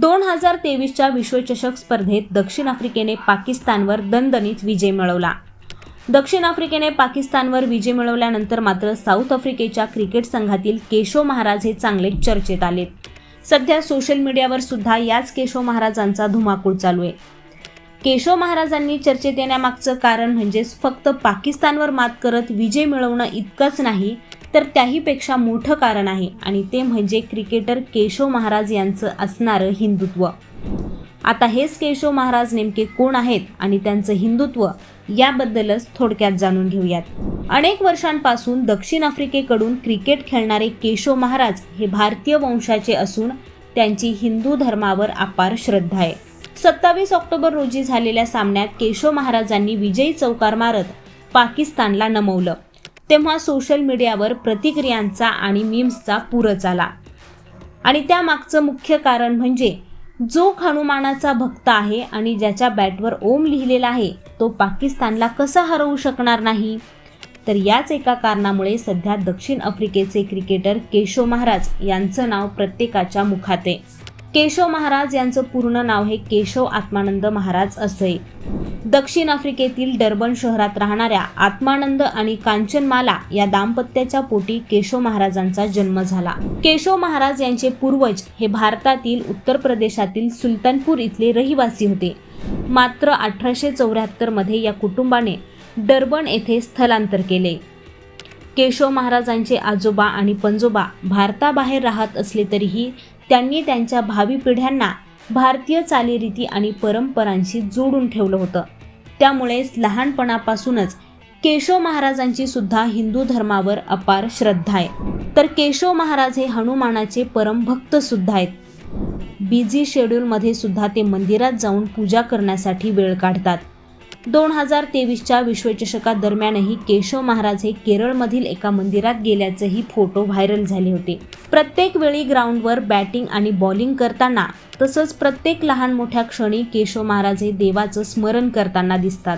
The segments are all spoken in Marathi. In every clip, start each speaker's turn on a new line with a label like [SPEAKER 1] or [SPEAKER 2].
[SPEAKER 1] 2023च्या विश्वचषक स्पर्धेत दक्षिण आफ्रिकेने पाकिस्तानवर दणदणीत विजय मिळवला. दक्षिण आफ्रिकेने पाकिस्तानवर विजय मिळवल्यानंतर मात्र साऊथ आफ्रिकेच्या क्रिकेट संघातील केशव महाराज हे चांगले चर्चेत आलेत. सध्या सोशल मीडियावर सुद्धा याच केशव महाराजांचा धुमाकूळ चालू आहे. केशव महाराजांनी चर्चेत येण्यामागचं कारण म्हणजेच फक्त पाकिस्तानवर मात करत विजय मिळवणं इतकंच नाही, तर त्याहीपेक्षा मोठं कारण आहे आणि ते म्हणजे क्रिकेटर केशव महाराज यांचं असणारं हिंदुत्व. आता हेच केशव महाराज नेमके कोण आहेत आणि त्यांचं हिंदुत्व याबद्दलच थोडक्यात जाणून घेऊयात. अनेक वर्षांपासून दक्षिण आफ्रिकेकडून क्रिकेट खेळणारे केशव महाराज हे भारतीय वंशाचे असून त्यांची हिंदू धर्मावर अपार श्रद्धा आहे. 27 ऑक्टोबर रोजी झालेल्या सामन्यात केशव महाराजांनी विजयी चौकार मारत पाकिस्तानला नमवलं. तेव्हा सोशल मीडियावर प्रतिक्रियांचा आणि मीम्सचा पूरच आला. आणि त्यामागचं मुख्य कारण म्हणजे जो हनुमानाचा भक्त आहे आणि ज्याच्या बॅटवर ओम लिहिलेला आहे तो पाकिस्तानला कसा हरवू शकणार नाही. तर याच एका कारणामुळे सध्या दक्षिण आफ्रिकेचे क्रिकेटर केशव महाराज यांचं नाव प्रत्येकाच्या मुखात आहे. केशव महाराज यांचं पूर्ण नाव हे केशव आत्मानंद महाराज असं आहे. दक्षिण आफ्रिकेतील डर्बन शहरात राहणाऱ्या आत्मानंद आणि कांचनमाला या दाम्पत्याच्या पोटी केशव महाराजांचा जन्म झाला. केशव महाराज यांचे पूर्वज हे भारतातील उत्तर प्रदेशातील सुलतानपूर इथले रहिवासी होते. मात्र 1874 मध्ये या कुटुंबाने डर्बन येथे स्थलांतर केले. केशव महाराजांचे आजोबा आणि पणजोबा भारताबाहेर राहत असले तरीही त्यांनी त्यांच्या भावी पिढ्यांना भारतीय चालीरीती आणि परंपरांशी जोडून ठेवलं होतं. त्यामुळेच लहानपणापासूनच केशव महाराजांची सुद्धा हिंदू धर्मावर अपार श्रद्धा आहे. तर केशव महाराज हे हनुमानाचे परमभक्त सुद्धा आहेत. बिझी शेड्यूलमध्ये सुद्धा ते मंदिरात जाऊन पूजा करण्यासाठी वेळ काढतात. 2023च्या विश्वचषकादरम्यानही केशव महाराज हे केरळमधील एका मंदिरात गेल्याचेही फोटो व्हायरल झाले होते. प्रत्येक वेळी ग्राउंडवर बॅटिंग आणि बॉलिंग करताना तसंच प्रत्येक लहान मोठ्या क्षणी केशव महाराज हे देवाचं स्मरण करताना दिसतात.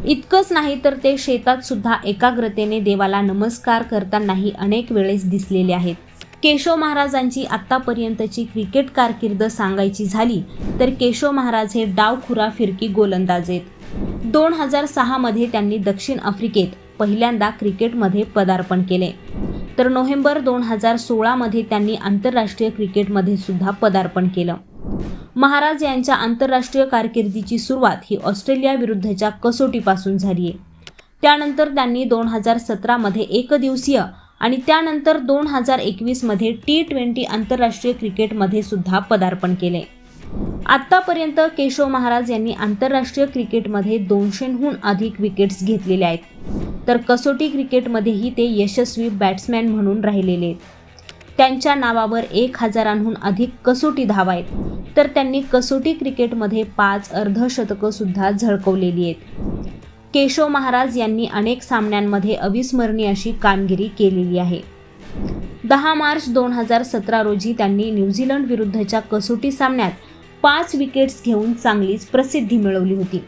[SPEAKER 1] इतकंच नाही तर ते शेतात सुद्धा एकाग्रतेने देवाला नमस्कार करतानाही अनेक वेळेस दिसलेले आहेत. केशव महाराजांची आत्तापर्यंतची क्रिकेट कारकीर्द सांगायची झाली तर केशव महाराज हे डावखुरा फिरकी गोलंदाज आहेत. 2006 मध्ये त्यांनी दक्षिण आफ्रिकेत पहिल्यांदा क्रिकेटमध्ये पदार्पण केले. तर नोव्हेंबर 2016 मध्ये त्यांनी आंतरराष्ट्रीय क्रिकेटमध्ये सुद्धा पदार्पण केलं. महाराज यांच्या आंतरराष्ट्रीय कारकिर्दीची सुरुवात ही ऑस्ट्रेलिया विरुद्धच्या कसोटीपासून झाली आहे. त्यानंतर त्यांनी 2017 मध्ये एकदिवसीय आणि त्यानंतर 2021 मध्ये T20 आंतरराष्ट्रीय क्रिकेटमध्ये सुद्धा पदार्पण केले. आत्तापर्यंत केशव महाराज यांनी आंतरराष्ट्रीय क्रिकेटमध्ये 200हून अधिक विकेट्स घेतलेल्या आहेत. तर कसोटी क्रिकेटमध्येही ते यशस्वी बॅट्समॅन म्हणून राहिलेले आहेत. त्यांच्या नावावर 1000हून अधिक कसोटी धावा आहेत. तर त्यांनी कसोटी क्रिकेटमध्ये 5 अर्धशतकं सुद्धा झळकवलेली आहेत. केशव महाराज यांनी अनेक सामन्यांमध्ये अविस्मरणीय अशी कामगिरी केलेली आहे. 10 मार्च 2017 रोजी त्यांनी न्यूझीलंड विरुद्धच्या कसोटी सामन्यात 5 विकेट्स घेऊन चांगलीच प्रसिद्धी मिळवली होती.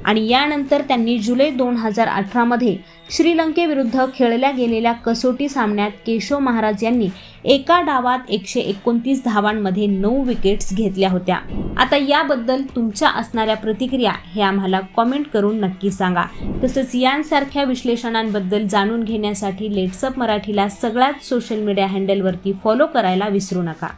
[SPEAKER 1] आणि यानंतर त्यांनी जुलै 2018 मध्ये श्रीलंकेविरुद्ध खेळल्या गेलेल्या कसोटी सामन्यात केशव महाराज यांनी एका डावात 129 धावांमध्ये 9 विकेट्स घेतल्या होत्या. आता याबद्दल तुमच्या असणाऱ्या प्रतिक्रिया हे आम्हाला कॉमेंट करून नक्की सांगा. तसंच यांसारख्या विश्लेषणांबद्दल जाणून घेण्यासाठी लेट्सअप मराठीला सगळ्याच सोशल मीडिया हँडलवरती फॉलो करायला विसरू नका.